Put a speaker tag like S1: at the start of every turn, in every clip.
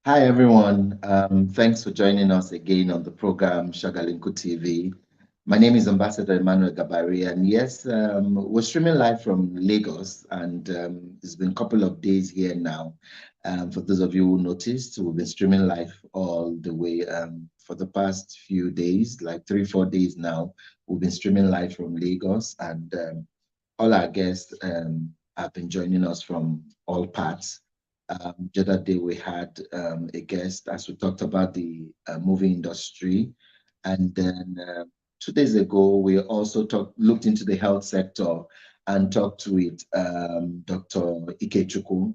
S1: Hi, everyone. Thanks for joining us again on the program Shagalinku TV. My name is Ambassador Emmanuel Gabari, and yes, we're streaming live from Lagos, and it's been a couple of days here now. For those of you who noticed, we've been streaming live all the way for the past few days, like 3, 4 days now. We've been streaming live from Lagos, and all our guests have been joining us from all parts. The other day we had a guest as we talked about the movie industry, and then 2 days ago we also looked into the health sector and talked with Dr. Ikechukwu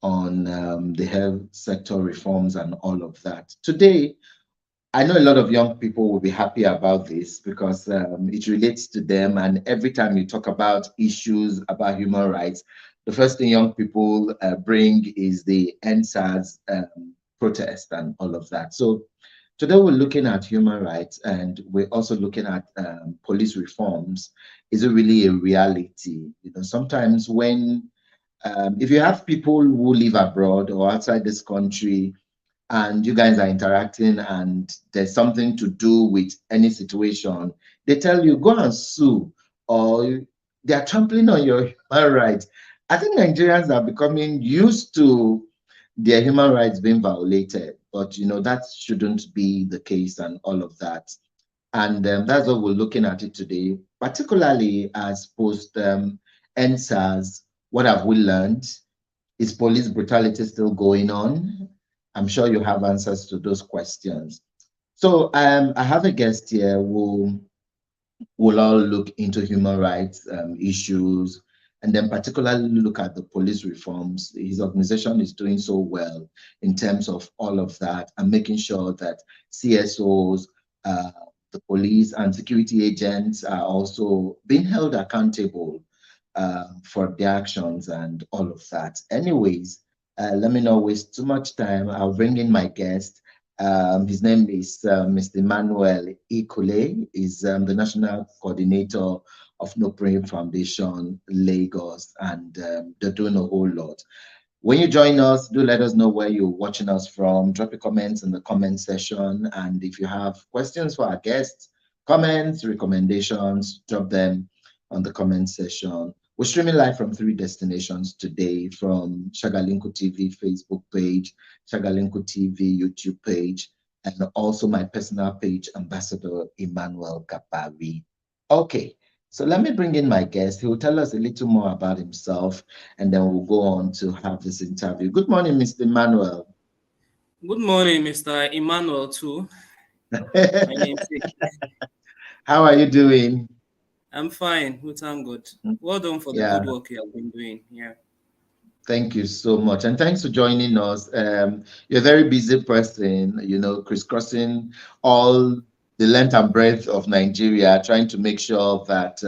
S1: on the health sector reforms and all of that. Today, I know a lot of young people will be happy about this because it relates to them. And every time you talk about issues about human rights, the first thing young people bring is the NSAS protest and all of that. So today we're looking at human rights and we're also looking at police reforms. Is it really a reality? Sometimes when if you have people who live abroad or outside this country and you guys are interacting and there's something to do with any situation, they tell you go and sue or they are trampling on your human rights. I think Nigerians are becoming used to their human rights being violated, but that shouldn't be the case and all of that. And that's what we're looking at it today, particularly as post NSAS. What have we learned? Is police brutality still going on? I'm sure you have answers to those questions. So I have a guest here who will all look into human rights issues and then particularly look at the police reforms. His organization is doing so well in terms of all of that and making sure that CSOs, uh, the police and security agents are also being held accountable for their actions and all of that. Anyways, let me not waste too much time. I'll bring in my guest. His name is Mr. Emmanuel Ikule. Is the national coordinator of NOPRIN Foundation Lagos, and they're doing a whole lot. When you join us, do let us know where you're watching us from. Drop your comments in the comment section, and if you have questions for our guests, comments, recommendations, drop them on the comment section. We're streaming live from 3 destinations today from Shagalinku TV Facebook page, Shagalinku TV YouTube page, and also my personal page, Ambassador Emmanuel Kapari. Okay, so let me bring in my guest. He will tell us a little more about himself, and then we'll go on to have this interview. Good morning, Mr. Emmanuel.
S2: Good morning, Mr. Emmanuel, too. My namesake.
S1: How are you doing?
S2: I'm fine. We thank God. Well done for the
S1: Yeah.
S2: good work you have been doing. Yeah.
S1: Thank you so much. And thanks for joining us. You're a very busy person, crisscrossing all the length and breadth of Nigeria, trying to make sure that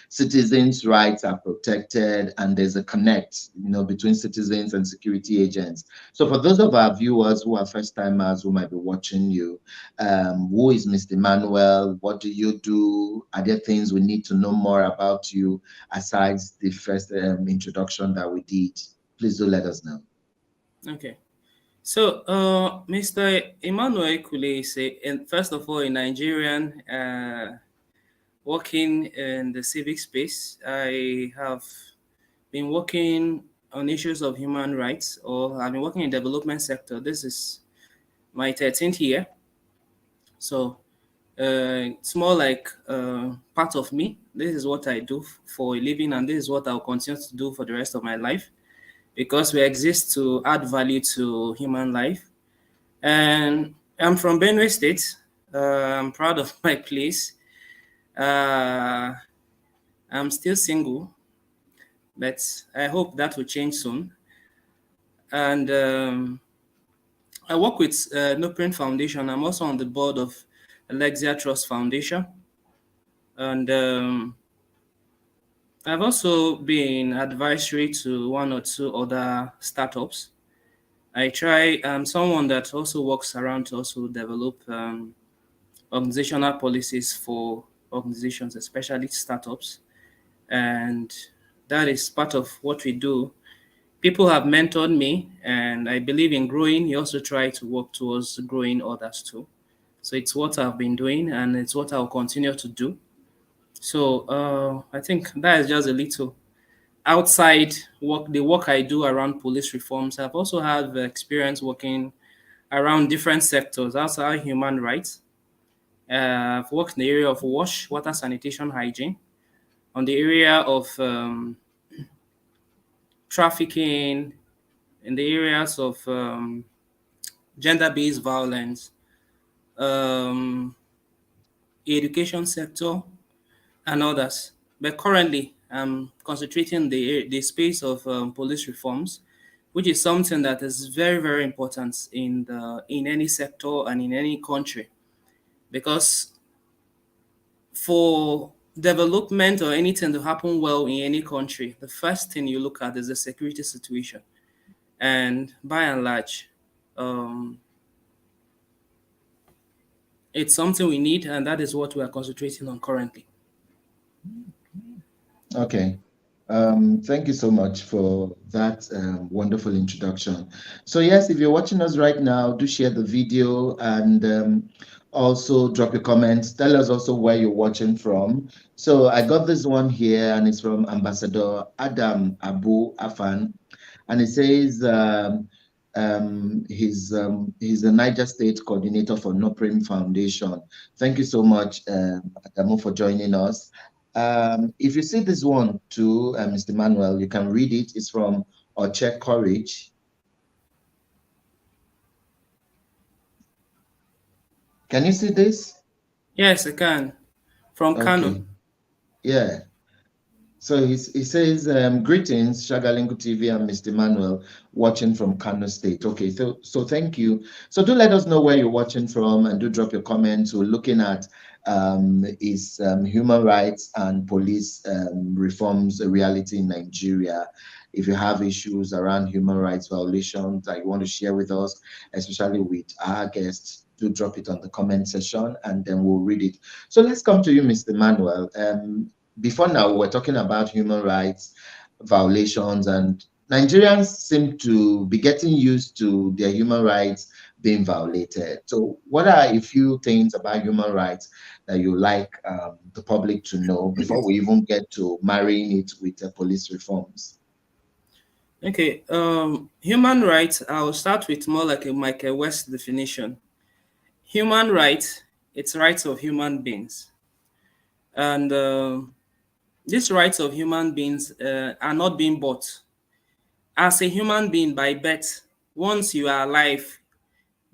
S1: citizens' rights are protected and there's a connect, between citizens and security agents. So for those of our viewers who are first timers who might be watching you, who is Mr. Manuel? What do you do? Are there things we need to know more about you aside the first introduction that we did? Please do let us know.
S2: Okay. So, Mr. Emmanuel Ikule is first of all, a Nigerian working in the civic space. I have been working on issues of human rights, or I've been working in development sector. This is my 13th year. So, it's more like part of me. This is what I do for a living, and this is what I'll continue to do for the rest of my life because we exist to add value to human life. And I'm from Benue State. I'm proud of my place. Uh, I'm still single, but I hope that will change soon. And I work with NOPRIN Foundation. I'm also on the board of Alexia Trust Foundation. And I've also been advisory to one or two other startups. I'm someone that also works around to also develop organizational policies for organizations, especially startups. And that is part of what we do People have mentored me, and I believe in growing. You also try to work towards growing others too. So it's what I've been doing, and it's what I'll continue to do. So I think that is just a little outside work, the work I do around police reforms. I've also had experience working around different sectors outside human rights. I've worked in the area of water, sanitation, hygiene, on the area of trafficking, in the areas of gender-based violence, um, education sector, and others. But currently, I'm concentrating the space of police reforms, which is something that is very, very important in any sector and in any country, because for development or anything to happen well in any country, the first thing you look at is the security situation. And by and large, um, it's something we need, and that is what we are concentrating on currently.
S1: Okay. Thank you so much for that wonderful introduction. So yes, if you're watching us right now, do share the video and also drop your comments. Tell us also where you're watching from. So I got this one here, and it's from Ambassador Adam Abu Afan, and it says he's the Niger State coordinator for NOPRIN Foundation. Thank you so much, Adamu, for joining us. If you see this one too, Mr. Emmanuel, you can read it. It's from Check Courage. Can you see this?
S2: Yes, I can. From Kano.
S1: Okay. Yeah. So he says, greetings, Shagalingu TV and Mr. Emmanuel, watching from Kano State. Okay, so thank you. So do let us know where you're watching from, and do drop your comments. We're looking at is human rights and police reforms a reality in Nigeria? If you have issues around human rights violations that you want to share with us, especially with our guests, do drop it on the comment section, and then we'll read it. So let's come to you, Mr. Emmanuel. Before now, we're talking about human rights violations, and Nigerians seem to be getting used to their human rights being violated. So what are a few things about human rights that you like the public to know before we even get to marrying it with police reforms?
S2: Okay, human rights, I'll start with more like a Michael West definition. Human rights, it's rights of human beings. And these rights of human beings are not being bought. As a human being by birth, once you are alive,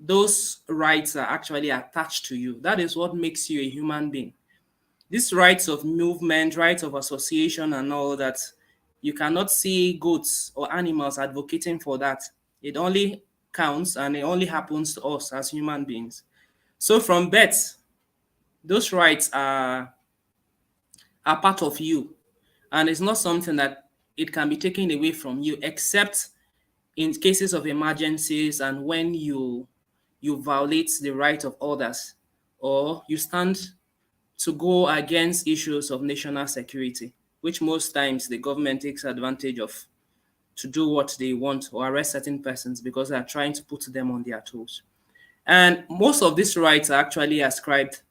S2: those rights are actually attached to you. That is what makes you a human being. These rights of movement, rights of association, and all that, you cannot see goats or animals advocating for that. It only counts and it only happens to us as human beings. So from birth, those rights are part of you. And it's not something that it can be taken away from you, except in cases of emergencies and when you violate the right of others, or you stand to go against issues of national security, which most times the government takes advantage of to do what they want or arrest certain persons because they are trying to put them on their toes. And most of these rights are actually ascribed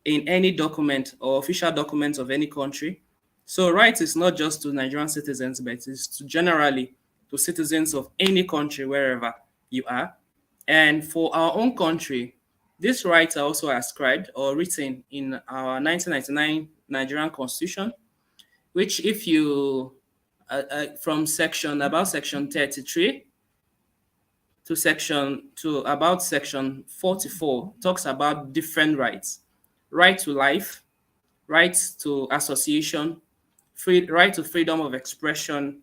S2: in any document or official documents of any country. So rights is not just to Nigerian citizens, but it's generally to citizens of any country, wherever you are. And for our own country, these rights are also ascribed or written in our 1999 Nigerian Constitution, which if you, from section 33 to about section 44, talks about different rights: right to life, right to association, right to freedom of expression,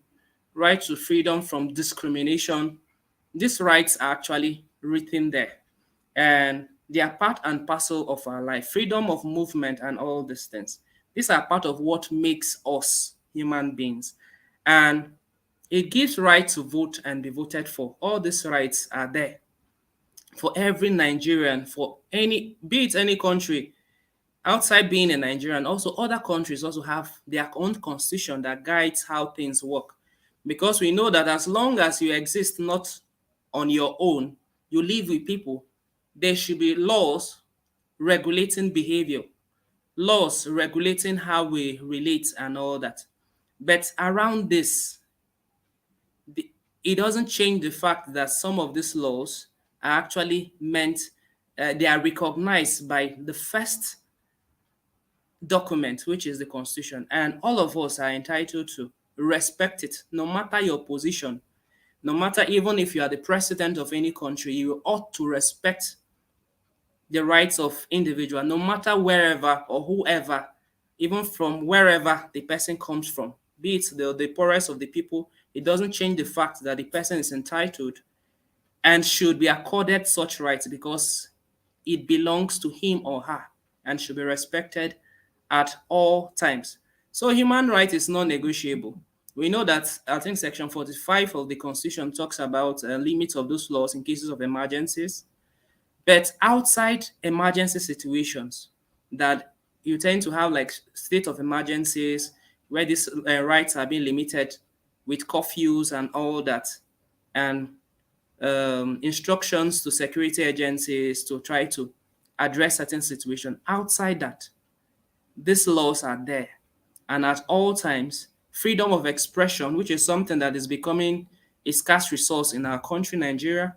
S2: right to freedom from discrimination. These rights are actually written there, and they are part and parcel of our life. Freedom of movement and all these things. These are part of what makes us human beings. And it gives right to vote and be voted for. All these rights are there for every Nigerian, for any, be it any country outside being a Nigerian. Also, other countries also have their own constitution that guides how things work. because we know that as long as you exist not on your own, you live with people, there should be laws regulating behavior, laws regulating how we relate and all that. But around this, it doesn't change the fact that some of these laws are actually meant, they are recognized by the first document, which is the Constitution, and all of us are entitled to respect it, no matter your position, no matter even if you are the president of any country, you ought to respect the rights of individual, no matter wherever or whoever, even from wherever the person comes from, be it the poorest of the people. It doesn't change the fact that the person is entitled and should be accorded such rights because it belongs to him or her and should be respected at all times. So human right is non-negotiable. We know that I think Section 45 of the Constitution talks about limits of those laws in cases of emergencies. But outside emergency situations that you tend to have like state of emergencies where these rights are being limited with curfews and all that, and instructions to security agencies to try to address certain situations. Outside that, these laws are there. And at all times, freedom of expression, which is something that is becoming a scarce resource in our country, Nigeria,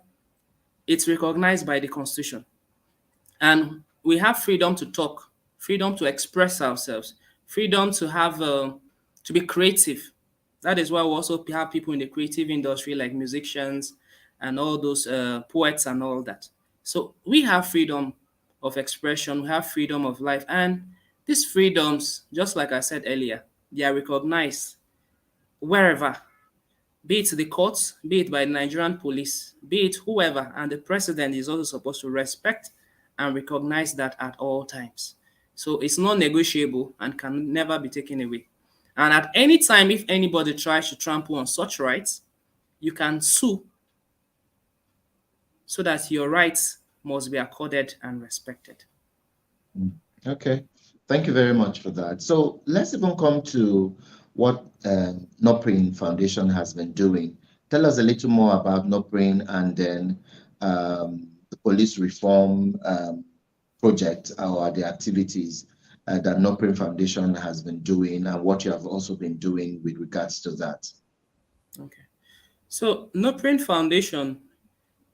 S2: it's recognized by the Constitution. And we have freedom to talk, freedom to express ourselves, freedom to have to be creative. That is why we also have people in the creative industry like musicians and all those poets and all that. So we have freedom of expression, we have freedom of life, and these freedoms, just like I said earlier, they are recognized wherever, be it the courts, be it by the Nigerian police, be it whoever, and the president is also supposed to respect and recognize that at all times. So it's non-negotiable and can never be taken away. And at any time, if anybody tries to trample on such rights, you can sue so that your rights must be accorded and respected.
S1: Okay, thank you very much for that. So let's even come to what NOPRIN Foundation has been doing. Tell us a little more about NOPRIN and then the police reform project or the activities that NOPRIN Foundation has been doing and what you have also been doing with regards to that.
S2: Okay. So NOPRIN Foundation,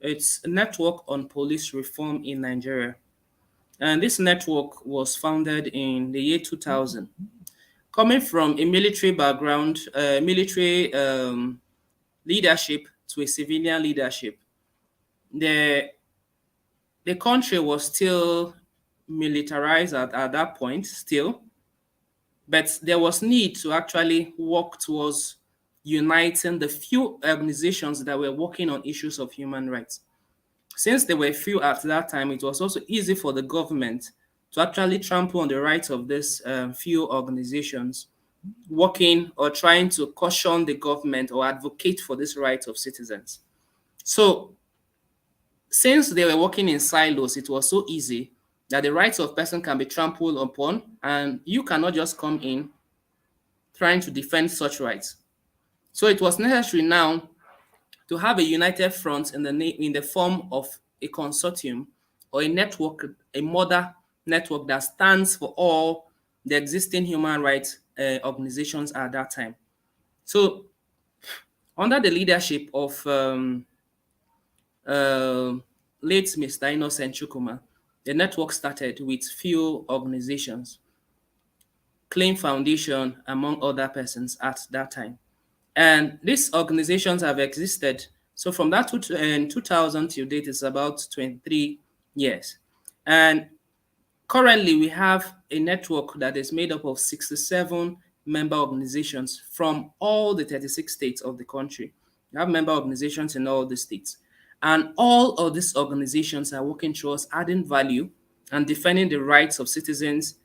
S2: it's a network on police reform in Nigeria. And this network was founded in the year 2000. Coming from a military background, military leadership to a civilian leadership, the country was still militarized at that point still, but there was need to actually work towards uniting the few organizations that were working on issues of human rights. Since there were few at that time, it was also easy for the government to actually trample on the rights of these few organizations working or trying to caution the government or advocate for these rights of citizens. So since they were working in silos, it was so easy that the rights of person can be trampled upon, and you cannot just come in trying to defend such rights. So it was necessary now to have a united front in the form of a consortium or a network, a mother network that stands for all the existing human rights organizations at that time. So under the leadership of late Mr. Innocent Chukwuma, the network started with few organizations, Claim Foundation, among other persons at that time. And these organizations have existed. So from that 2000 till date, it's about 23 years. And currently, we have a network that is made up of 67 member organizations from all the 36 states of the country. We have member organizations in all the states. And all of these organizations are working towards adding value and defending the rights of citizens,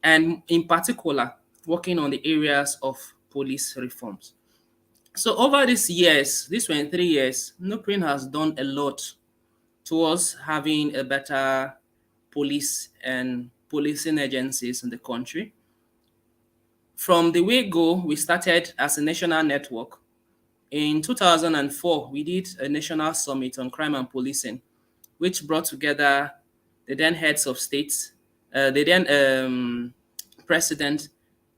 S2: and in particular, working on the areas of police reforms. So over these years, these 23 years, NOPRIN has done a lot towards having a better police and policing agencies in the country. From the way go, we started as a national network. In 2004, we did a national summit on crime and policing, which brought together the then heads of states, the then president,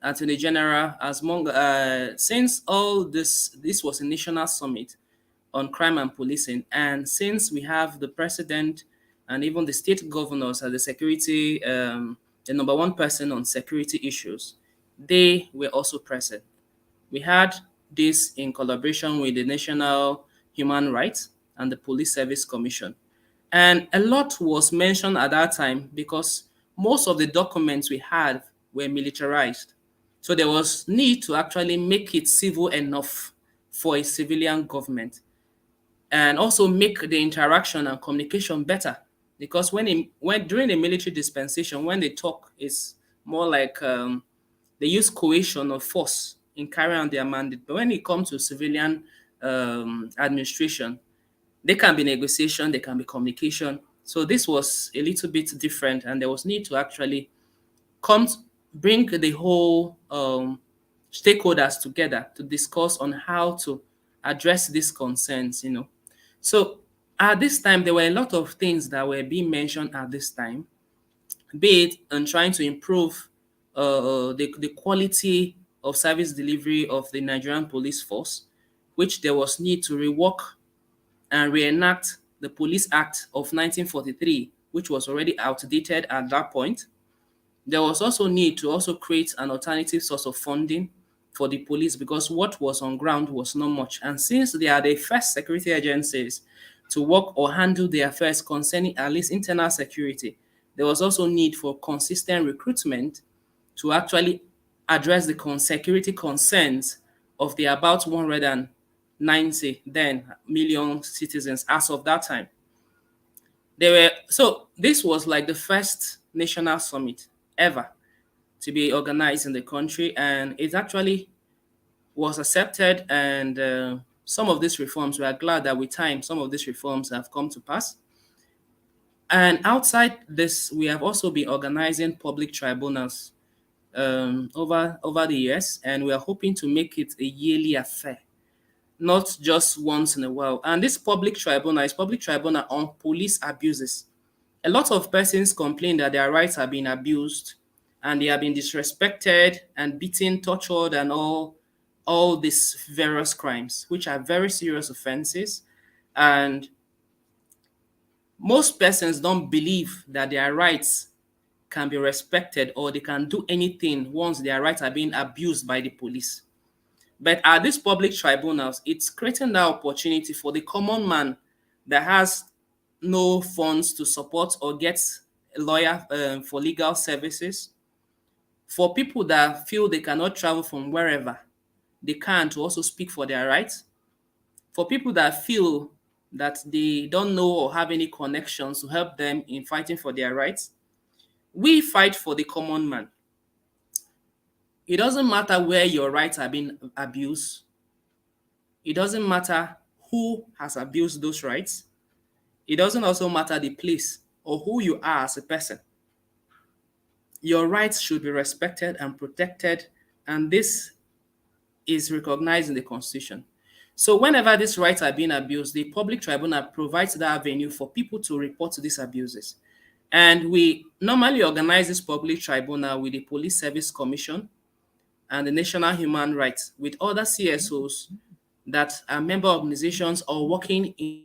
S2: attorney general, as among since all this was a national summit on crime and policing, and since we have the president and even the state governors as the security, the number one person on security issues, they were also present. We had this in collaboration with the National Human Rights and the Police Service Commission. And a lot was mentioned at that time because most of the documents we had were militarized. So there was need to actually make it civil enough for a civilian government, and also make the interaction and communication better. Because when during the military dispensation, when they talk, it's more like they use coercion or force in carrying out their mandate. But when it comes to civilian administration, they can be negotiation, they can be communication. So this was a little bit different, and there was need to actually come bring the whole stakeholders together to discuss on how to address these concerns. So at this time, there were a lot of things that were being mentioned at this time, be it in trying to improve the quality of service delivery of the Nigerian police force, which there was need to rework and reenact the Police Act of 1943, which was already outdated at that point. There was also need to also create an alternative source of funding for the police, because what was on ground was not much. And since they are the first security agencies to work or handle the affairs concerning at least internal security, there was also need for consistent recruitment to actually address the security concerns of the about 190 then million citizens as of that time. So this was like the first national summit ever to be organized in the country, and it actually was accepted. And some of these reforms, we are glad that with time, some of these reforms have come to pass. And outside this, we have also been organizing public tribunals over the years, and we are hoping to make it a yearly affair, not just once in a while. And this public tribunal is public tribunal on police abuses. A lot of persons complain that their rights have been abused and they have been disrespected and beaten, tortured, and all these various crimes, which are very serious offenses. And most persons don't believe that their rights can be respected or they can do anything once their rights are being abused by the police. But at these public tribunals, it's creating that opportunity for the common man that has no funds to support or get a lawyer for legal services, for people that feel they cannot travel from wherever they can to also speak for their rights, for people that feel that they don't know or have any connections to help them in fighting for their rights. We fight for the common man. It doesn't matter where your rights are being abused. It doesn't matter who has abused those rights. It doesn't also matter the place or who you are as a person. Your rights should be respected and protected, and this is recognized in the Constitution. So whenever these rights are being abused, the public tribunal provides that avenue for people to report these abuses. And we normally organize this public tribunal with the Police Service Commission and the National Human Rights, with other CSOs that are member organizations or working in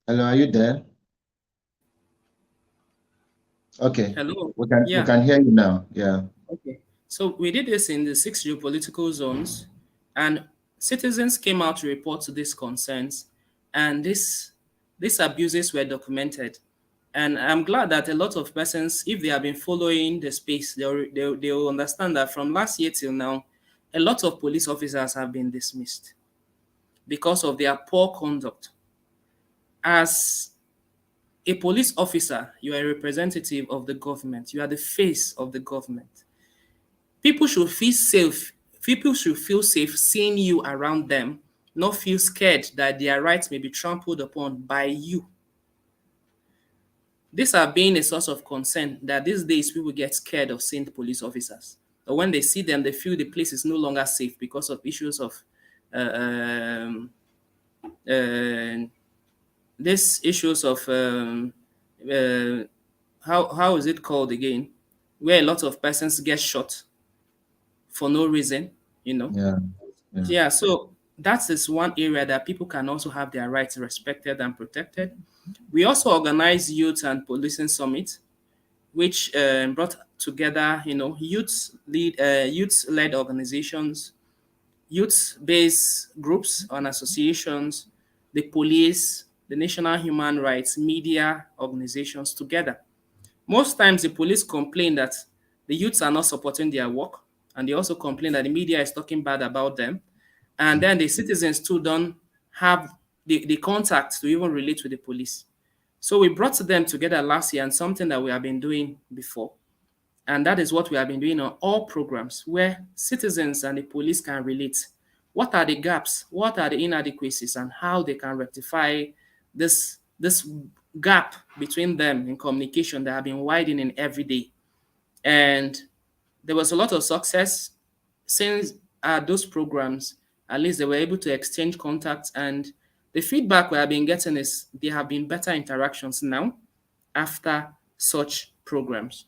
S1: Hello, are you there? Okay,
S2: hello.
S1: we
S2: Yeah.
S1: can hear you now. Yeah.
S2: Okay. So we did this in the 6 geopolitical zones, and citizens came out to report to these concerns, and these abuses were documented. And I'm glad that a lot of persons, if they have been following the space, they'll understand that from last year till now, a lot of police officers have been dismissed because of their poor conduct. As a police officer, you are a representative of the government. You are the face of the government. People should feel safe. People should feel safe seeing you around them, not feel scared that their rights may be trampled upon by you. These are being a source of concern that these days people get scared of seeing police officers. Or when they see them, they feel the place is no longer safe because of issues of uh, um, uh, these issues of uh, how is it called again, where a lot of persons get shot for no reason, you know.
S1: Yeah. Yeah.
S2: Yeah, so that is one area that people can also have their rights respected and protected. We also organize youth and policing summit, which brought together, youth-led organizations, youth-based groups and associations, the police, the national human rights, media organizations together. Most times the police complain that the youths are not supporting their work, and they also complain that the media is talking bad about them. And then the citizens too don't have the contact to even relate with the police. So we brought them together last year, and something that we have been doing before. And that is what we have been doing on all programs where citizens and the police can relate. What are the gaps? What are the inadequacies, and how they can rectify this gap between them in communication that have been widening every day. And there was a lot of success since those programs. At least they were able to exchange contacts, and the feedback we have been getting is there have been better interactions now after such programs.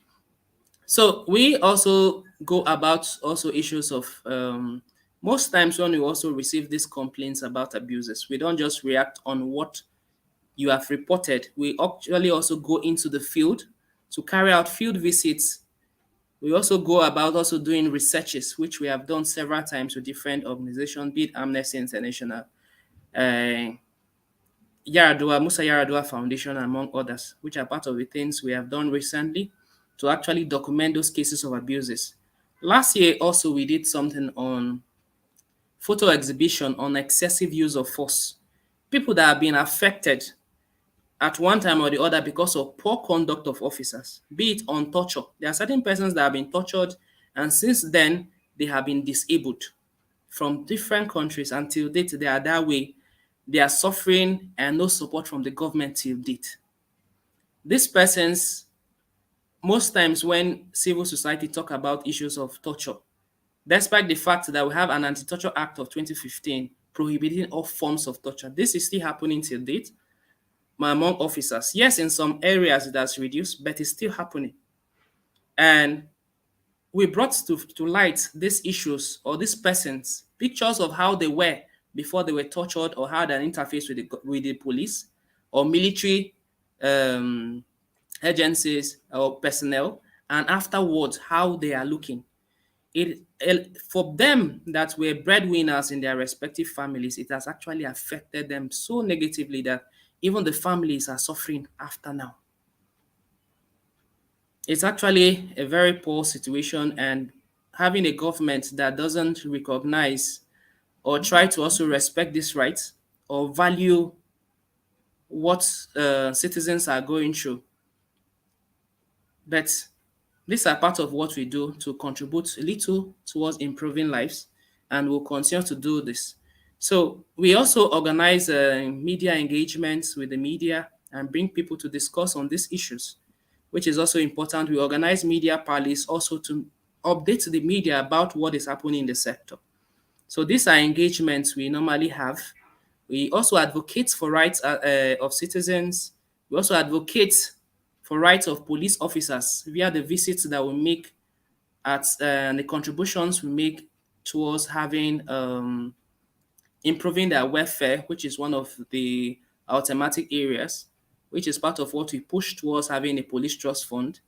S2: So we also go about also issues of most times when we also receive these complaints about abuses, we don't just react on what you have reported. We actually also go into the field to carry out field visits. We also go about also doing researches, which we have done several times with different organizations, be it Amnesty International, uh, Musa Yaradua Foundation, among others, which are part of the things we have done recently to actually document those cases of abuses. Last year, also, we did something on photo exhibition on excessive use of force. People that have been affected at one time or the other because of poor conduct of officers, be it on torture. There are certain persons that have been tortured, and since then, they have been disabled from different countries until date. They are that way. They are suffering and no support from the government till date. These persons, most times when civil society talk about issues of torture, despite the fact that we have an Anti-Torture Act of 2015 prohibiting all forms of torture, this is still happening till date among officers. Yes, in some areas it has reduced, but it's still happening. And we brought to light these issues or these persons, pictures of how they were before they were tortured or had an interface with the police or military agencies or personnel, and afterwards how they are looking. For them that were breadwinners in their respective families, it has actually affected them so negatively that even the families are suffering after now. It's actually a very poor situation, and having a government that doesn't recognize or try to also respect these rights or value what citizens are going through. But these are part of what we do to contribute a little towards improving lives, and we'll continue to do this. So we also organize media engagements with the media and bring people to discuss on these issues, which is also important. We organize media parties also to update the media about what is happening in the sector. So these are engagements we normally have. We also advocate for rights of citizens. We also advocate for rights of police officers via the visits that we make at the contributions we make towards having improving their welfare, which is one of the our thematic areas, which is part of what we push towards having a police trust fund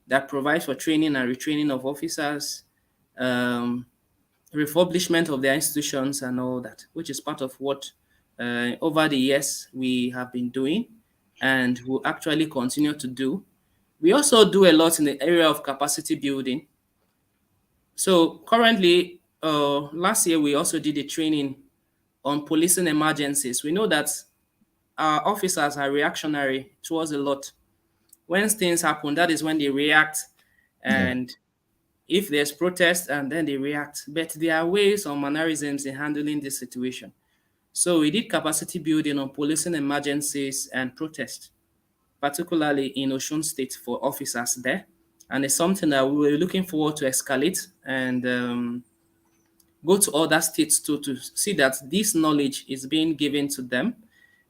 S2: that provides for training and retraining of officers, um, refurbishment of their institutions and all that, which is part of what over the years we have been doing and will actually continue to do. We also do a lot in the area of capacity building. So currently, last year we also did a training on policing emergencies. We know that our officers are reactionary towards a lot. When things happen, that is when they react, and if there's protest, and then they react. But there are ways or mannerisms in handling this situation. So we did capacity building on policing emergencies and protest, particularly in Osun State for officers there. And it's something that we were looking forward to escalate and go to other states to see that this knowledge is being given to them.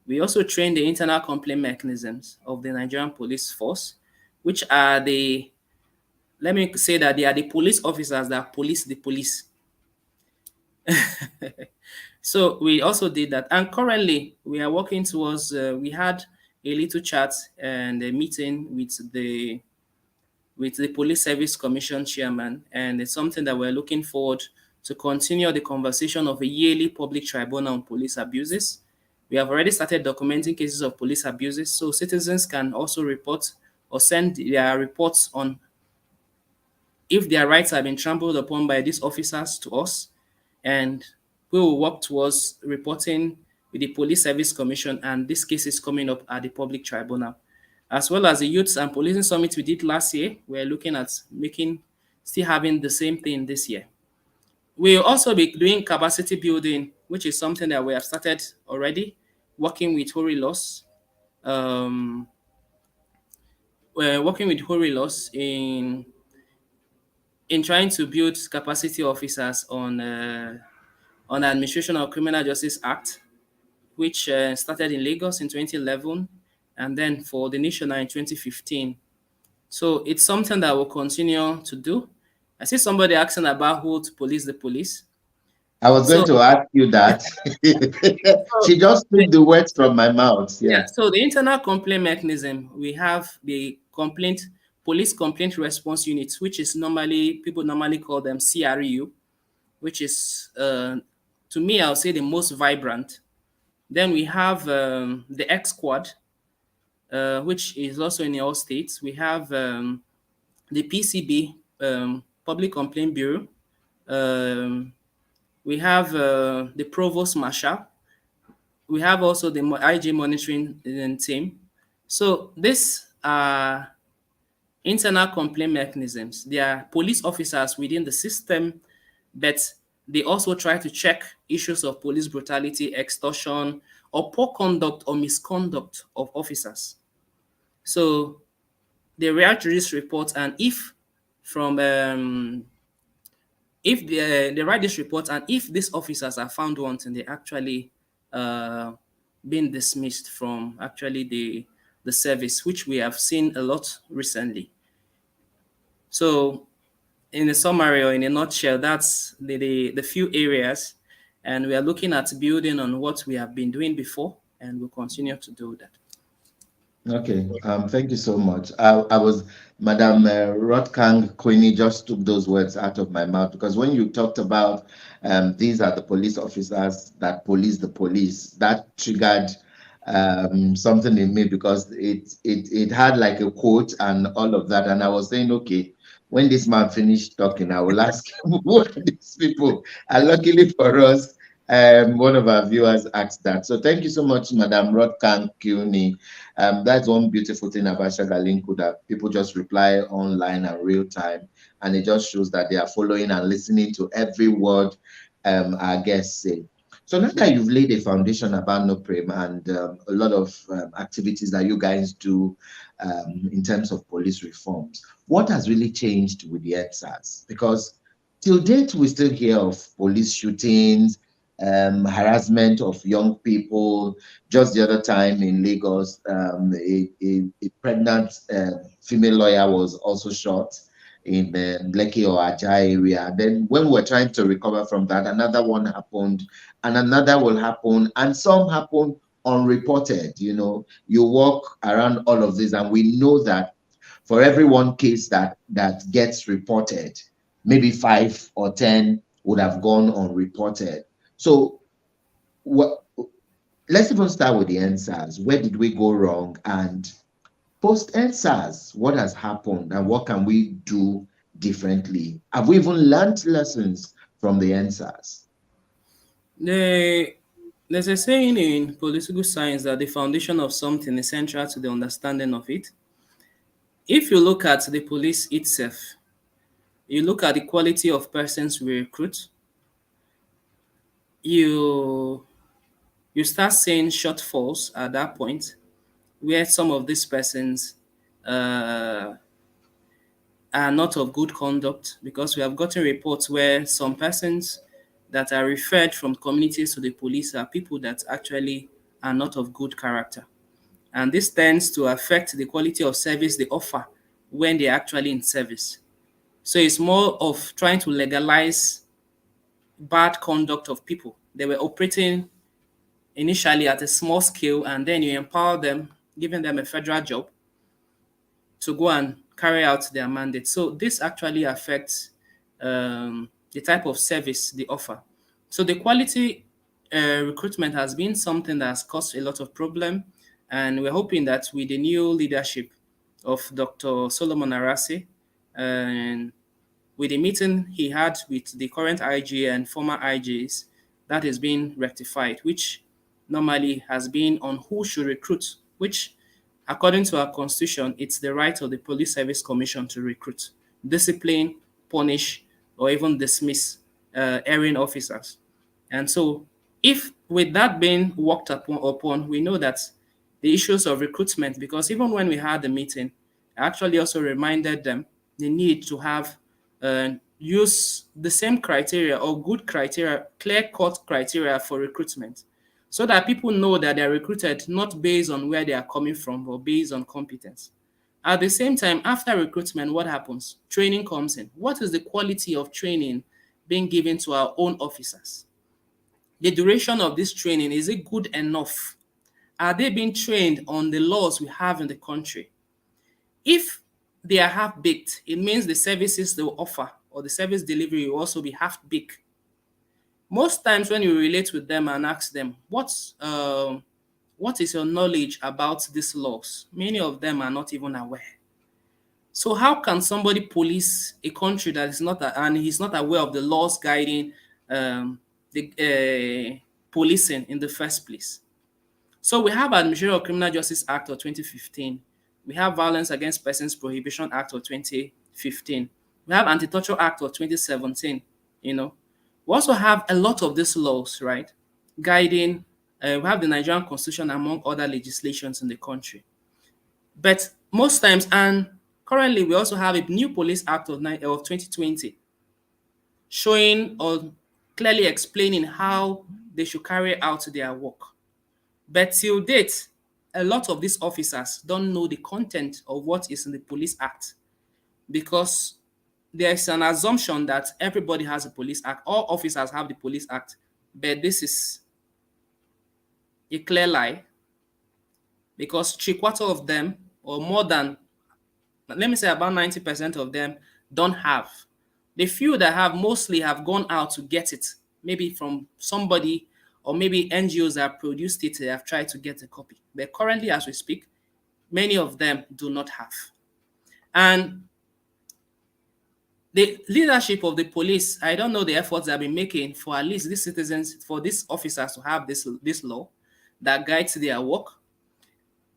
S2: We also train the internal complaint mechanisms of the Nigerian police force, which are the, let me say that they are the police officers that police the police. So we also did that. And currently we are working towards, we had a little chat and a meeting with the Police Service Commission chairman, and it's something that we're looking forward to continue the conversation of a yearly public tribunal on police abuses. We have already started documenting cases of police abuses, so citizens can also report or send their reports on if their rights have been trampled upon by these officers to us, and we will work towards reporting with the Police Service Commission, and this case is coming up at the public tribunal. As well as the Youths and Policing Summit we did last year, we're looking at still having the same thing this year. We'll also be doing capacity building, which is something that we have started already, working with Hori Laws. We're working with Hori Laws in trying to build capacity officers on Administration of Criminal Justice Act, which started in Lagos in 2011, and then for the nation in 2015. So it's something that we'll continue to do. I see somebody asking about who to police the police.
S1: I was going to ask you that. She just took the words from my mouth.
S2: Yeah. So the internal complaint mechanism, we have the police complaint response units, which is people normally call them CRU, which is to me, I'll say the most vibrant. Then we have the X Squad, which is also in all states. We have the PCB, Public Complaint Bureau. We have the Provost Marshal. We have also the IG monitoring team. So these are internal complaint mechanisms. They are police officers within the system, but they also try to check issues of police brutality, extortion, or poor conduct or misconduct of officers. So they react to this report, and if they write this report, and if these officers are found wanting, they actually been dismissed from actually the service, which we have seen a lot recently. So in a summary or in a nutshell, that's the few areas, and we are looking at building on what we have been doing before, and we'll continue to do that.
S1: Okay, thank you so much. I was, Madam Rotkang Queenie just took those words out of my mouth, because when you talked about these are the police officers that police the police, that triggered something in me, because it had like a quote and all of that, and I was saying, okay, when this man finished talking, I will ask him who are these people. And luckily for us, one of our viewers asked that. So thank you so much, Madam Rotkang Queenie. That's one beautiful thing about Shagalinku, that people just reply online and real time, and it just shows that they are following and listening to every word our guests say. So now that you've laid a foundation about NOPRIN and a lot of activities that you guys do in terms of police reforms, what has really changed with the EndSARS? Because till date, we still hear of police shootings, harassment of young people. Just the other time in Lagos, a pregnant female lawyer was also shot in the Lekki or Aja area. Then when we're trying to recover from that, another one happened, and another will happen, and some happen unreported. You know, you walk around all of this, and we know that for every one case that gets reported, maybe 5 or 10 would have gone unreported. So let's even start with the EndSARS. Where did we go wrong? And post EndSARS, what has happened, and what can we do differently? Have we even learned lessons from the EndSARS?
S2: There's a saying in political science that the foundation of something is central to the understanding of it. If you look at the police itself, you look at the quality of persons we recruit, you you start seeing shortfalls at that point where some of these persons uh, are not of good conduct, because we have gotten reports where some persons that are referred from communities to the police are people that actually are not of good character. And this tends to affect the quality of service they offer when they're actually in service. So it's more of trying to legalize bad conduct of people. They were operating initially at a small scale, and then you empower them, giving them a federal job to go and carry out their mandate. So this actually affects the type of service they offer. So the quality recruitment has been something that has caused a lot of problem, and we're hoping that with the new leadership of Dr. Solomon Arase, and with the meeting he had with the current IG and former IGs, that is being rectified, which normally has been on who should recruit, which according to our constitution, it's the right of the Police Service Commission to recruit, discipline, punish, or even dismiss erring officers. And so, if with that being worked upon, we know that the issues of recruitment, because even when we had the meeting, I actually also reminded them the need to have use the same criteria or good criteria, clear-cut criteria for recruitment, so that people know that they're recruited not based on where they are coming from or based on competence. At the same time, after recruitment, what happens? Training comes in. What is the quality of training being given to our own officers? The duration of this training, is it good enough? Are they being trained on the laws we have in the country? If they are half-baked, it means the services they will offer or the service delivery will also be half-baked. Most times when you relate with them and ask them, what is your knowledge about these laws? Many of them are not even aware. So how can somebody police a country that is not, and he's not aware of the laws guiding the policing in the first place? So we have Administration of Criminal Justice Act of 2015. We have Violence Against Persons Prohibition Act of 2015. We have Anti-Torture Act of 2017. We also have a lot of these laws, right, guiding. We have the Nigerian Constitution among other legislations in the country. But most times, and currently, we also have a new Police Act of 2020 showing or clearly explaining how they should carry out their work. But till date, a lot of these officers don't know the content of what is in the Police Act, because there's an assumption that everybody has a Police Act, all officers have the Police Act, but this is a clear lie, because 3/4 of them, or more than, let me say about 90% of them, don't have. The few that have mostly have gone out to get it, maybe from somebody, or maybe NGOs that have produced it, they have tried to get a copy. But currently, as we speak, many of them do not have. And the leadership of the police, I don't know the efforts they've been making for at least these citizens, for these officers to have this law that guides their work.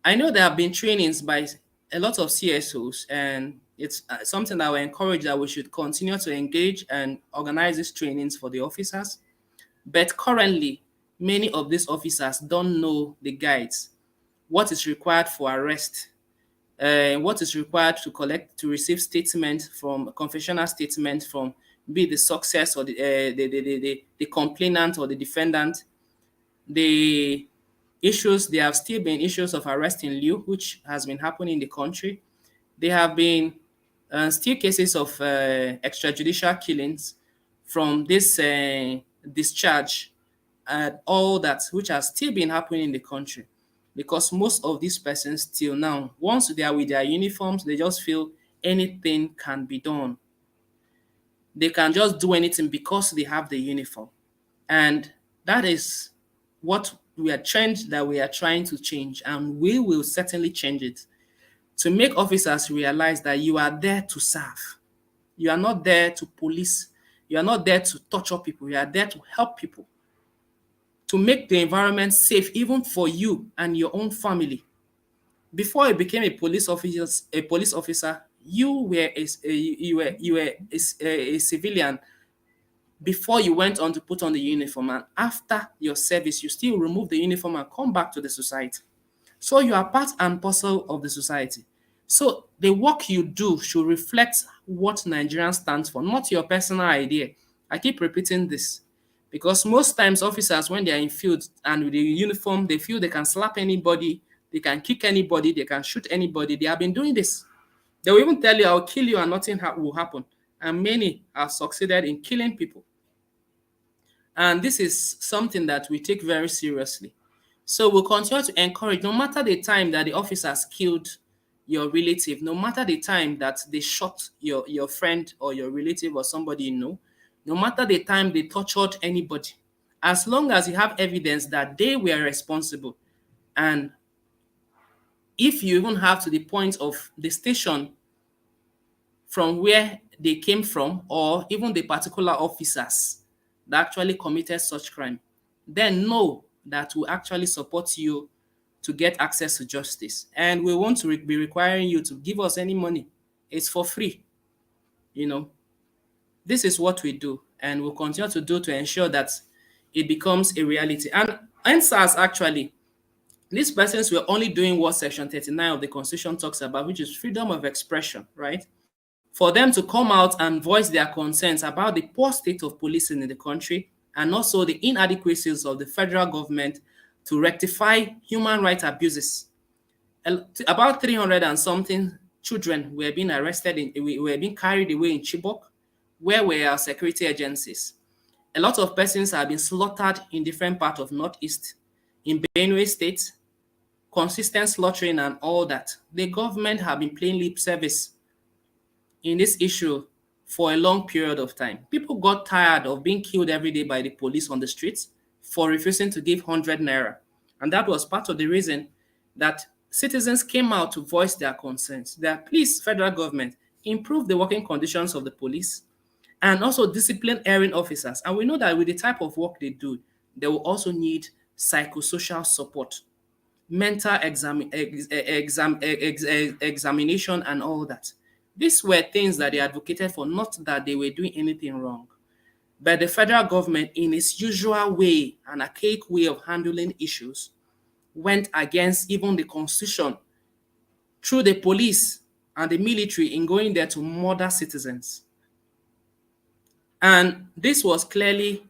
S2: I know there have been trainings by a lot of CSOs, and it's something that we encourage that we should continue to engage and organize these trainings for the officers. But currently, many of these officers don't know the guides, what is required for arrest, what is required to receive statement from confessional statement from be the success or the complainant or the defendant. The issues, there have still been issues of arrest in lieu, which has been happening in the country. There have been still cases of extrajudicial killings from this discharge and all that, which has still been happening in the country, because most of these persons till now, once they are with their uniforms, they just feel anything can be done. They can just do anything because they have the uniform. And that is what we are trying to change, and we will certainly change it, to make officers realize that you are there to serve. You are not there to police. You are not there to torture people. You are there to help people. to make the environment safe even for you and your own family. Before you became a police officer, you were a civilian before you went on to put on the uniform, and after your service, you still remove the uniform and come back to the society. So you are part and parcel of the society. So the work you do should reflect what Nigerian stands for, not your personal idea. I keep repeating this because most times officers, when they are in field and with the uniform, they feel they can slap anybody, they can kick anybody, they can shoot anybody. They have been doing this. They will even tell you, I'll kill you and nothing will happen. And many have succeeded in killing people. And this is something that we take very seriously. So we'll continue to encourage, no matter the time that the officers killed your relative, no matter the time that they shot your friend or your relative or somebody you know, no matter the time they tortured anybody, as long as you have evidence that they were responsible, and if you even have to the point of the station from where they came from, or even the particular officers that actually committed such crime, then know that we actually support you to get access to justice. And we won't be requiring you to give us any money. It's for free. You know, this is what we do, and we'll continue to do to ensure that it becomes a reality. And NSAS actually, these persons were only doing what Section 39 of the Constitution talks about, which is freedom of expression, right? For them to come out and voice their concerns about the poor state of policing in the country and also the inadequacies of the federal government to rectify human rights abuses. About 300 and something children were being arrested, were being carried away in Chibok, where were our security agencies. A lot of persons have been slaughtered in different parts of Northeast, in Benue State, consistent slaughtering and all that. The government have been playing lip service in this issue for a long period of time. People got tired of being killed every day by the police on the streets for refusing to give 100 naira. And that was part of the reason that citizens came out to voice their concerns. That please, federal government, improve the working conditions of the police and also discipline erring officers. And we know that with the type of work they do, they will also need psychosocial support, mental examination and all that. These were things that they advocated for, not that they were doing anything wrong. But the federal government, in its usual way, an archaic way of handling issues, went against even the constitution through the police and the military in going there to murder citizens. And this was clearly,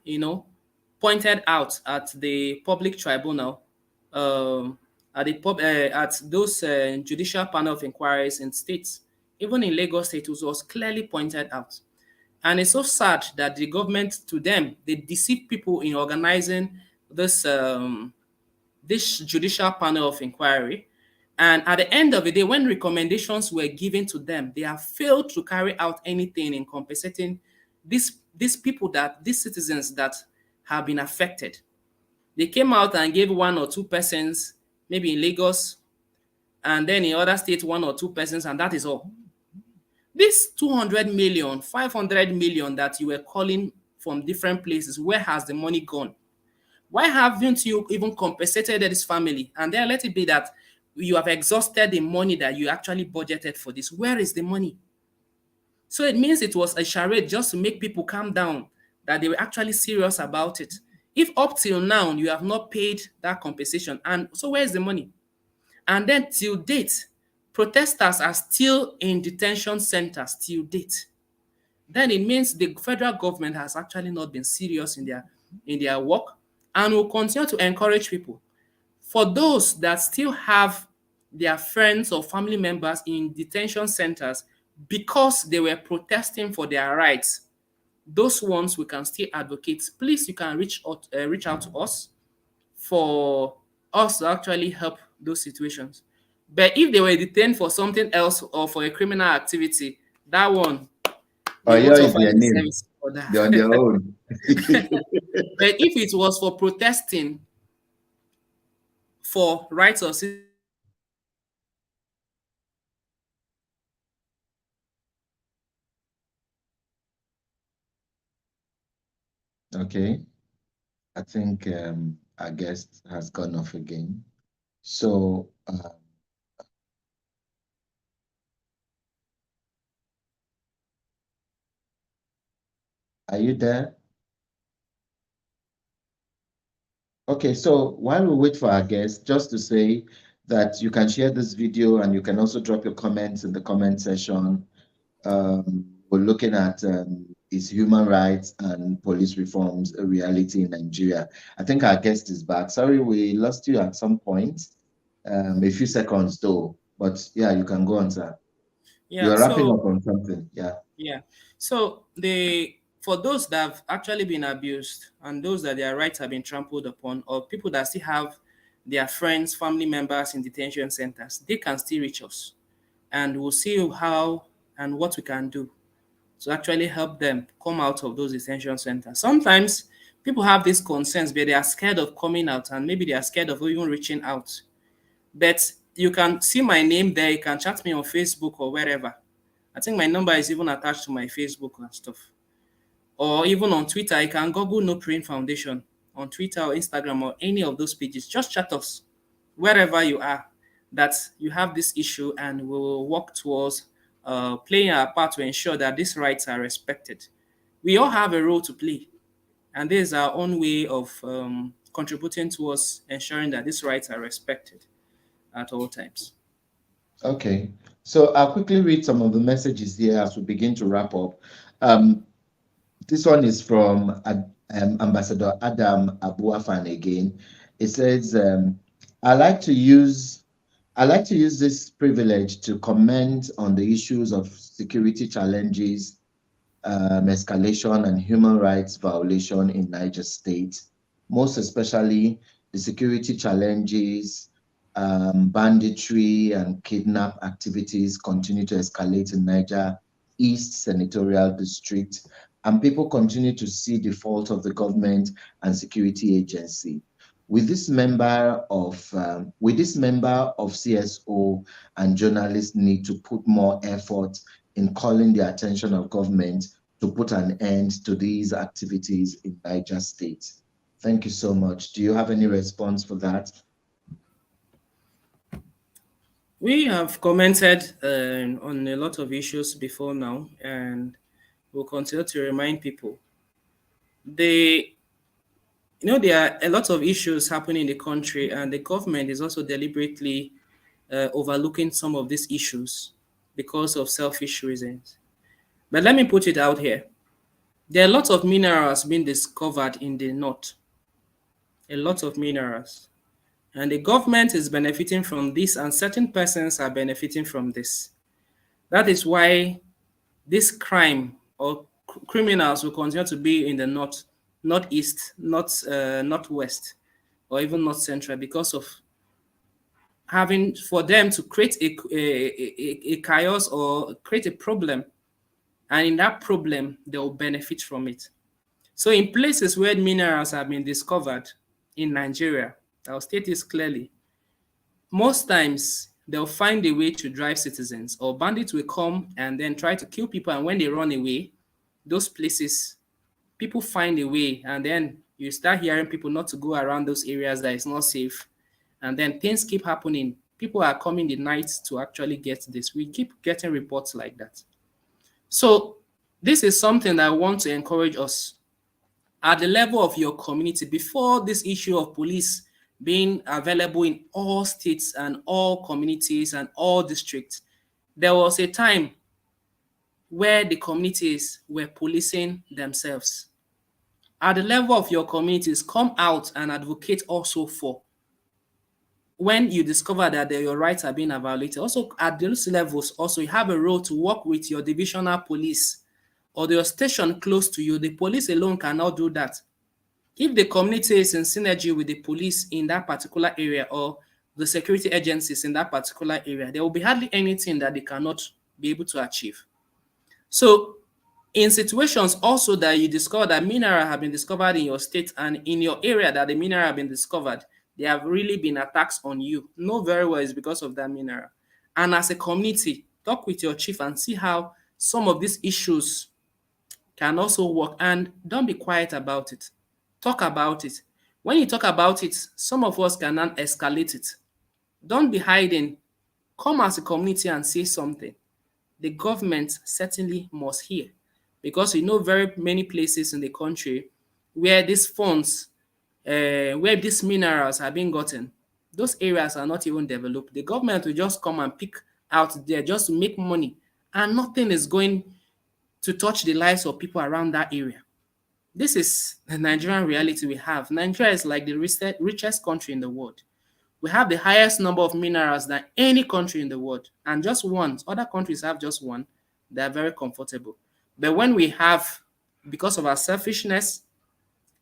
S2: pointed out at the public tribunal, at those judicial panel of inquiries in states. Even in Lagos State, it was clearly pointed out. And it's so sad that the government, to them, they deceive people in organizing this this judicial panel of inquiry. And at the end of the day, when recommendations were given to them, they have failed to carry out anything in compensating these people, these citizens that have been affected. They came out and gave one or two persons, maybe in Lagos, and then in other states, one or two persons, and that is all. This 200 million, 500 million that you were calling from different places, where has the money gone? Why haven't you even compensated this family? And then let it be that you have exhausted the money that you actually budgeted for this. Where is the money? So it means it was a charade just to make people calm down, that they were actually serious about it. If up till now you have not paid that compensation, and so where is the money? And then till date, protesters are still in detention centers till date. Then it means the federal government has actually not been serious in their work, and will continue to encourage people. For those that still have their friends or family members in detention centers because they were protesting for their rights, those ones we can still advocate. Please, you can reach out to us for us to actually help those situations. But if they were detained for something else or for a criminal activity, that one,
S1: Oh,
S2: we won't
S1: yeah, is
S2: offer
S1: their
S2: any
S1: name.
S2: service for that.
S1: They're on their own.
S2: But if it was for protesting for rights of citizens,
S1: Okay. I think our guest has gone off again. So, are you there? Okay, so while we wait for our guest, just to say that you can share this video and you can also drop your comments in the comment section. We're looking at is human rights and police reforms a reality in Nigeria? I think our guest is back. Sorry, we lost you at some point. A few seconds though, but yeah, you can go on, sir. You
S2: Yeah.
S1: are wrapping
S2: So
S1: up on something. Yeah.
S2: yeah. So for those that have actually been abused and those that their rights have been trampled upon, or people that still have their friends, family members in detention centers, they can still reach us, and we'll see how and what we can do to actually help them come out of those detention centers. Sometimes people have these concerns, but they are scared of coming out, and maybe they are scared of even reaching out. But you can see my name there. You can chat me on Facebook or wherever. I think my number is even attached to my Facebook and stuff. Or even on Twitter, you can Google NOPRIN Foundation on Twitter or Instagram or any of those pages. Just chat us wherever you are that you have this issue, and we will work towards playing our part to ensure that these rights are respected. We all have a role to play, and this is our own way of contributing towards ensuring that these rights are respected at all times.
S1: Okay. So I'll quickly read some of the messages here as we begin to wrap up. Um, This one is from Ambassador Adam Abuafan again. It says, I like to use this privilege to comment on the issues of security challenges, escalation, and human rights violation in Niger State, most especially the security challenges, banditry, and kidnap activities continue to escalate in Niger East Senatorial District, and people continue to see the fault of the government and security agency. With this member of CSO and journalists need to put more effort in calling the attention of government to put an end to these activities in Niger State. Thank you so much. Do you have any response for that?
S2: We have commented on a lot of issues before now, and we'll continue to remind people. There are a lot of issues happening in the country, and the government is also deliberately overlooking some of these issues because of selfish reasons. But let me put it out here. There are lots of minerals being discovered in the north, a lot of minerals. And the government is benefiting from this, and certain persons are benefiting from this. That is why this crime or criminals will continue to be in the north, northeast, northwest, or even north central, because of having for them to create a chaos or create a problem, and in that problem they will benefit from it. So in places where minerals have been discovered in Nigeria, I'll state this clearly, most times they'll find a way to drive citizens, or bandits will come and then try to kill people, and when they run away, those places, people find a way, and then you start hearing people not to go around those areas that is not safe, and then things keep happening. People are coming the night to actually get this. We keep getting reports like that. So this is something that I want to encourage us at the level of your community. Before this issue of police being available in all states and all communities and all districts, there was a time where the communities were policing themselves. At the level of your communities, come out and advocate also for when you discover that your rights are being violated. Also at those levels, also you have a role to work with your divisional police or your station close to you. The police alone cannot do that. If the community is in synergy with the police in that particular area, or the security agencies in that particular area, there will be hardly anything that they cannot be able to achieve. So in situations also that you discover that mineral have been discovered in your state and in your area, that the mineral have been discovered, there have really been attacks on you. Know very well it's because of that mineral. And as a community, talk with your chief and see how some of these issues can also work. And don't be quiet about it. Talk about it. When you talk about it, some of us cannot escalate it. Don't be hiding. Come as a community and say something. The government certainly must hear, because we know very many places in the country where these funds, where these minerals are being gotten. Those areas are not even developed. The government will just come and pick out there just to make money, and nothing is going to touch the lives of people around that area. This is the Nigerian reality we have. Nigeria is like the richest country in the world. We have the highest number of minerals than any country in the world, and just one. Other countries have just one. They are very comfortable. But when we have, because of our selfishness,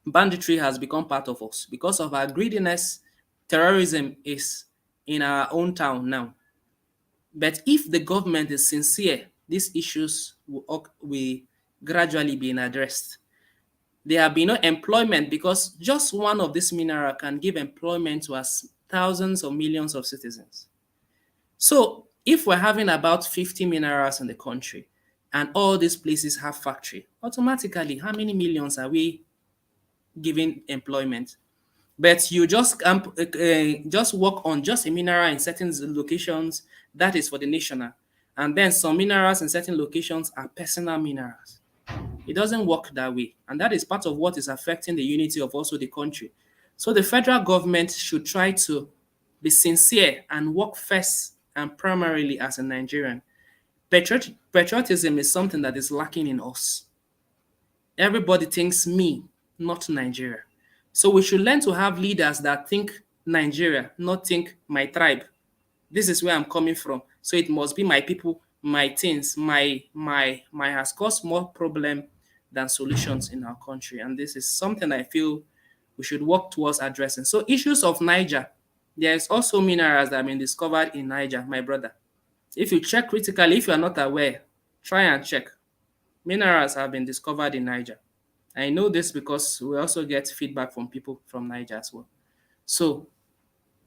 S2: banditry has become part of us. Because of our greediness, terrorism is in our own town now. But if the government is sincere, these issues will gradually be addressed. There have been no employment, because just one of these minerals can give employment to us thousands or millions of citizens. So if we're having about 50 minerals in the country and all these places have factory, automatically, how many millions are we giving employment? But you just work on just a mineral in certain locations, that is for the national. And then some minerals in certain locations are personal minerals. It doesn't work that way. And that is part of what is affecting the unity of also the country. So the federal government should try to be sincere and work first and primarily as a Nigerian. Patriotism is something that is lacking in us. Everybody thinks me, not Nigeria. So we should learn to have leaders that think Nigeria, not think my tribe. This is where I'm coming from. So it must be my people, my things, my has caused more problem than solutions in our country. And this is something I feel we should work towards addressing. So issues of Niger, there's also minerals that have been discovered in Niger, my brother. If you check critically, if you are not aware, try and check. Minerals have been discovered in Niger. I know this because we also get feedback from people from Niger as well. So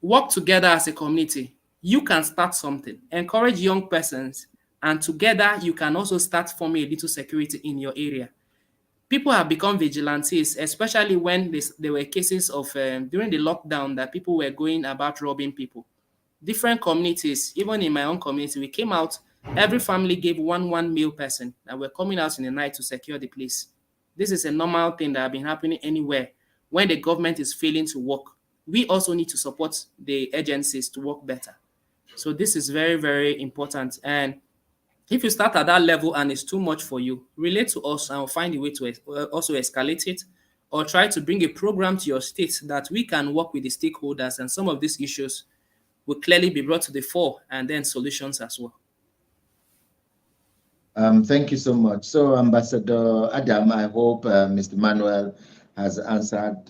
S2: work together as a community. You can start something, encourage young persons, and together you can also start forming a little security in your area. People have become vigilantes, especially when there were cases of during the lockdown that people were going about robbing people. Different communities, even in my own community, we came out, every family gave one male person, and we're coming out in the night to secure the place. This is a normal thing that has been happening anywhere. When the government is failing to work, we also need to support the agencies to work better. So this is very, very important. And if you start at that level and it's too much for you, relate to us and we'll find a way to also escalate it, or try to bring a program to your state that we can work with the stakeholders, and some of these issues will clearly be brought to the fore, and then solutions as well.
S1: Thank you so much. So, Ambassador Adam, I hope Mr. Manuel has answered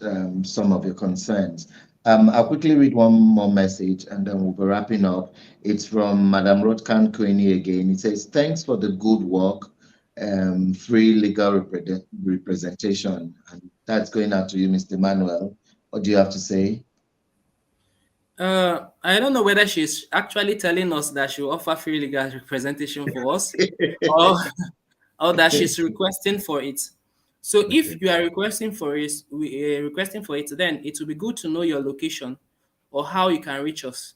S1: some of your concerns. I'll quickly read one more message and then we'll be wrapping up. It's from Madam Rotkan Kweni again. It says, thanks for the good work, free legal representation. And that's going out to you, Mr. Manuel. What do you have to say?
S2: I don't know whether she's actually telling us that she'll offer free legal representation for us or that she's requesting for it. So
S1: Okay.
S2: if you are requesting for it, then it will be good to know your location or how you can reach us.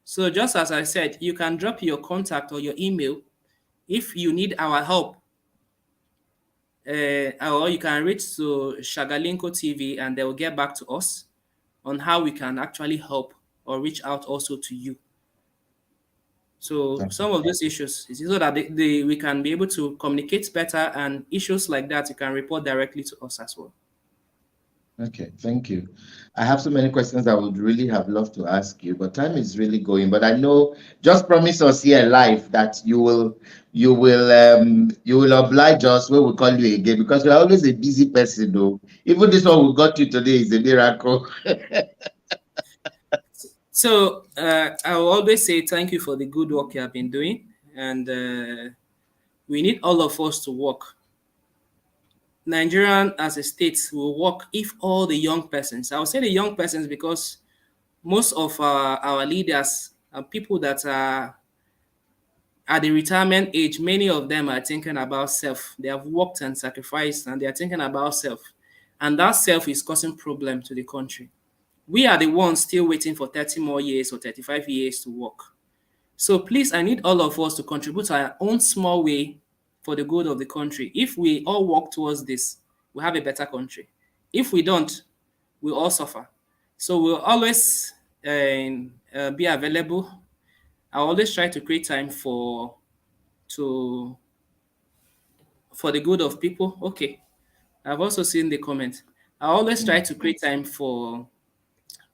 S2: So just as I said, you can drop your contact or your email if you need our help. Or you can reach to Shagalinko TV and they will get back to us on how we can actually help or reach out also to you. So some of those issues is so that we can be able to communicate better, and issues like that you can report directly to us as well.
S1: Okay, thank you. I have so many questions I would really have loved to ask you, but time is really going. But I know, just promise us here live that you will oblige us when we call you again, because you're always a busy person, though. Even this one we got you today is a miracle.
S2: So I will always say thank you for the good work you have been doing, and we need all of us to work. Nigerian as a state will work if all the young persons, I will say the young persons because most of our leaders are people that are at the retirement age. Many of them are thinking about self. They have worked and sacrificed and they are thinking about self. And that self is causing problem to the country. We are the ones still waiting for 30 more years or 35 years to work. So please, I need all of us to contribute our own small way for the good of the country. If we all work towards this, we have a better country. If we don't, we all suffer. So we'll always be available. I always try to create time to for the good of people. Okay, I've also seen the comment. I always try to create time for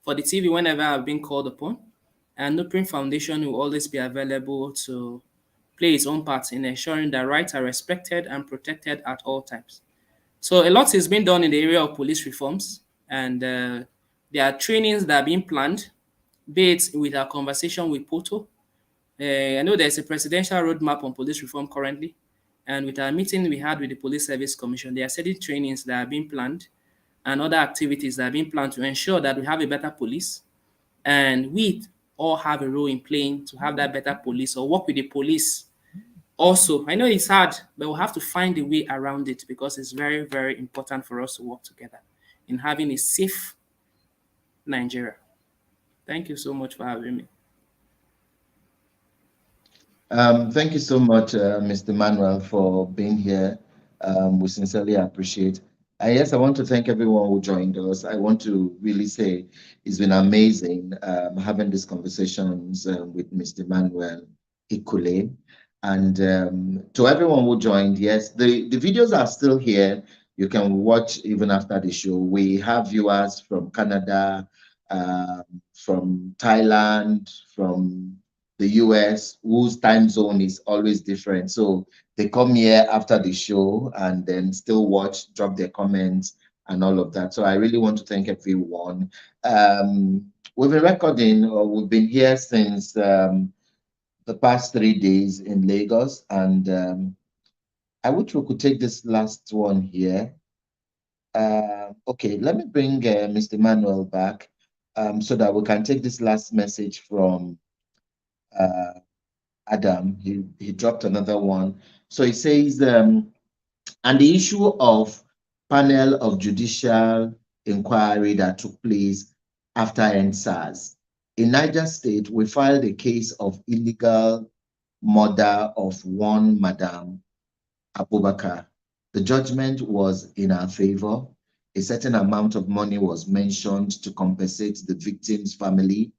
S2: the TV whenever I've been called upon, and NOPRIN Foundation will always be available to play its own part in ensuring that rights are respected and protected at all times. So a lot is being done in the area of police reforms, and there are trainings that are being planned, be it with our conversation with Poto. I know there's a presidential roadmap on police reform currently, and with our meeting we had with the Police Service Commission, there are certain trainings that are being planned and other activities that are being planned to ensure that we have a better police, and we all have a role in playing to have that better police or work with the police. Also, I know it's hard, but we'll have to find a way around it because it's very, very important for us to work together in having a safe Nigeria. Thank you so much for having me.
S1: Thank you so much, Mr. Manuel, for being here. We sincerely appreciate. Yes, I want to thank everyone who joined us. I want to really say it's been amazing having these conversations with Mr. Emmanuel Ikule. And to everyone who joined, yes, the videos are still here. You can watch even after the show. We have viewers from Canada, from Thailand, from the US, whose time zone is always different. So they come here after the show and then still watch, drop their comments and all of that. So I really want to thank everyone. We've been recording, or we've been here since the past 3 days in Lagos. And I wish we could take this last one here. Okay, let me bring Mr. Emmanuel back so that we can take this last message from Adam. He dropped another one. So he says, and the issue of panel of judicial inquiry that took place after NSAS. In Niger State, we filed a case of illegal murder of one Madam Abubakar. The judgment was in our favor. A certain amount of money was mentioned to compensate the victim's family,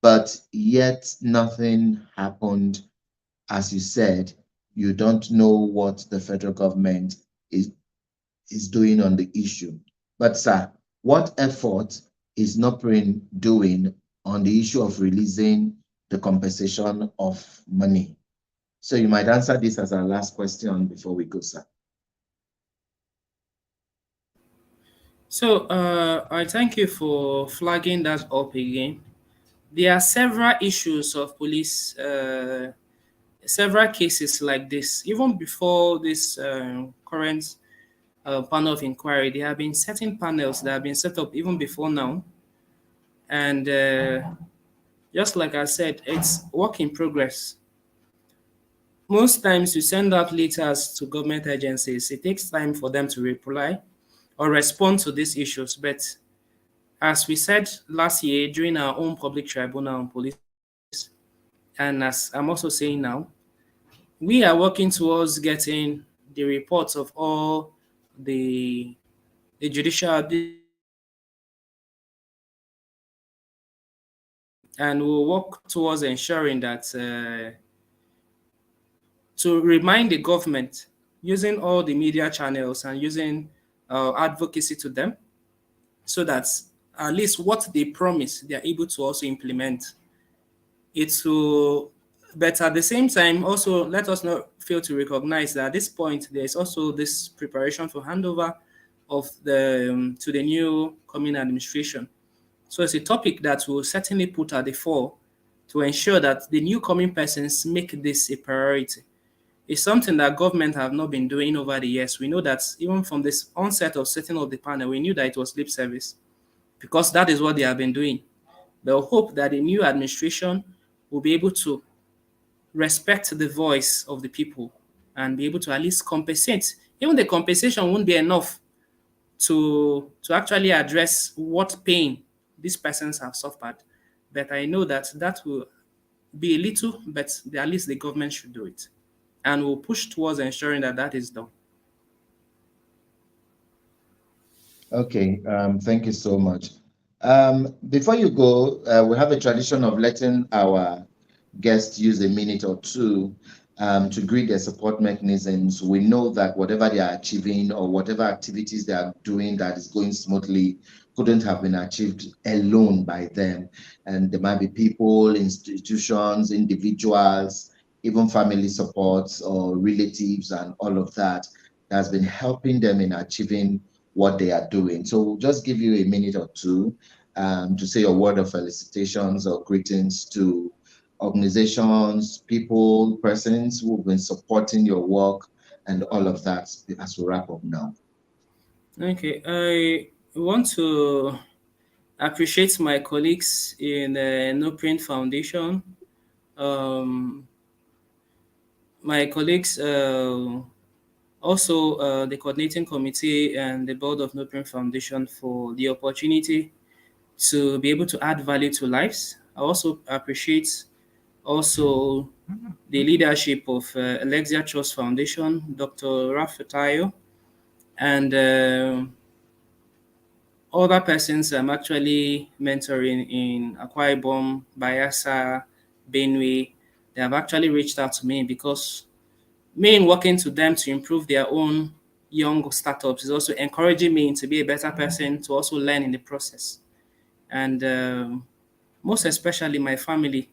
S1: but yet nothing happened. As you said, you don't know what the federal government is doing on the issue. But sir, what effort is NOPRIN doing on the issue of releasing the compensation of money? So you might answer this as our last question before we go, sir.
S2: So I thank you for flagging that up again. There are several issues of police, several cases like this. Even before this current panel of inquiry, there have been certain panels that have been set up even before now. And just like I said, it's work in progress. Most times you send out letters to government agencies. It takes time for them to reply or respond to these issues. But as we said last year during our own public tribunal on police, and as I'm also saying now, we are working towards getting the reports of all the judicial, and we'll work towards ensuring that to remind the government using all the media channels and using advocacy to them, so that at least what they promise, they are able to also implement it. But at the same time, also let us not fail to recognize that at this point, there's also this preparation for handover of the to the new coming administration. So it's a topic that will certainly put at the fore to ensure that the new coming persons make this a priority. It's something that government have not been doing over the years. We know that even from this onset of setting up the panel, we knew that it was lip service because that is what they have been doing. But we hope that the new administration will be able to respect the voice of the people and be able to at least compensate. Even the compensation won't be enough to actually address what pain these persons have suffered. But I know that that will be a little, but at least the government should do it. And we'll push towards ensuring that that is done.
S1: Okay, thank you so much. Before you go, we have a tradition of letting our guests use a minute or two to greet their support mechanisms. We know that whatever they are achieving or whatever activities they are doing that is going smoothly couldn't have been achieved alone by them. And there might be people, institutions, individuals, even family supports or relatives and all of that has been helping them in achieving what they are doing. So we'll just give you a minute or two to say a word of felicitations or greetings to organizations, people, persons who've been supporting your work and all of that as we wrap up now.
S2: Okay, I want to appreciate my colleagues in the NOPRIN Foundation. My colleagues, also the coordinating committee and the board of NOPRIN Foundation for the opportunity to be able to add value to lives. I also appreciate also the leadership of Alexia Trust Foundation, Dr. Rafatayo, and other persons I'm actually mentoring in Akwa Ibom, Bayelsa, Benue. They have actually reached out to me because me in working to them to improve their own young startups is also encouraging me to be a better person, to also learn in the process. And most especially my family,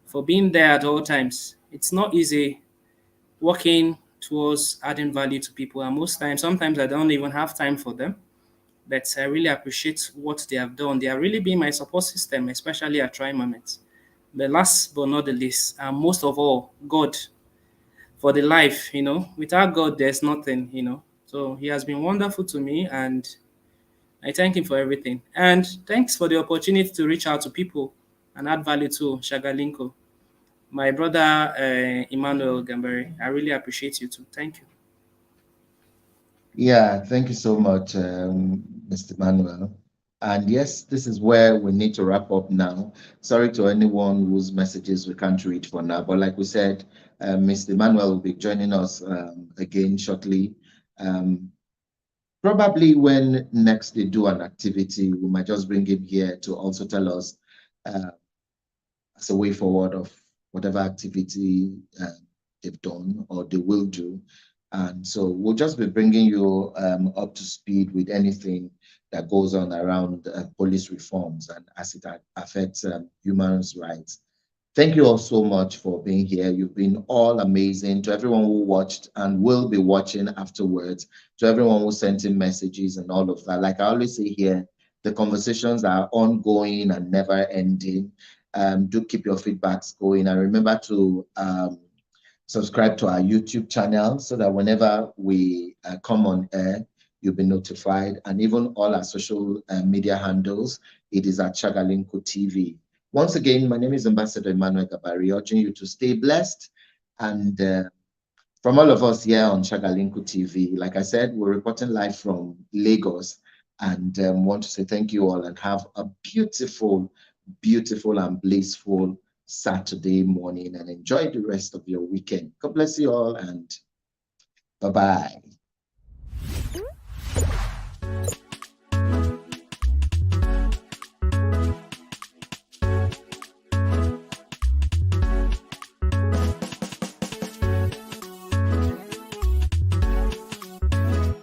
S2: for being there at all times. It's not easy working towards adding value to people. And most times, sometimes I don't even have time for them. But I really appreciate what they have done. They are really been my support system, especially at trying moments. But last but not the least, and most of all, God for the life, Without God, there's nothing. So he has been wonderful to me, and I thank him for everything. And thanks for the opportunity to reach out to people and add value to Shagalinko. My brother, Emmanuel Gambari, I really appreciate you too. Thank you.
S1: Yeah, thank you so much, Mr. Manuel. And yes, this is where we need to wrap up now. Sorry to anyone whose messages we can't read for now, but like we said, Mr. Emmanuel will be joining us again shortly. Probably when next they do an activity, we might just bring him here to also tell us as a way forward of whatever activity they've done or they will do. And so we'll just be bringing you up to speed with anything that goes on around police reforms and as it affects human rights. Thank you all so much for being here. You've been all amazing. To everyone who watched and will be watching afterwards, to everyone who sent in messages and all of that. Like I always say here, the conversations are ongoing and never ending. Do keep your feedbacks going. And remember to subscribe to our YouTube channel so that whenever we come on air, you'll be notified. And even all our social media handles, it is at Shagalinko TV. Once again, my name is Ambassador Emmanuel Gabari, urging you to stay blessed. And from all of us here on Shagalinko TV, like I said, we're reporting live from Lagos and want to say thank you all and have a beautiful, beautiful and blissful Saturday morning and enjoy the rest of your weekend. God bless you all and bye-bye.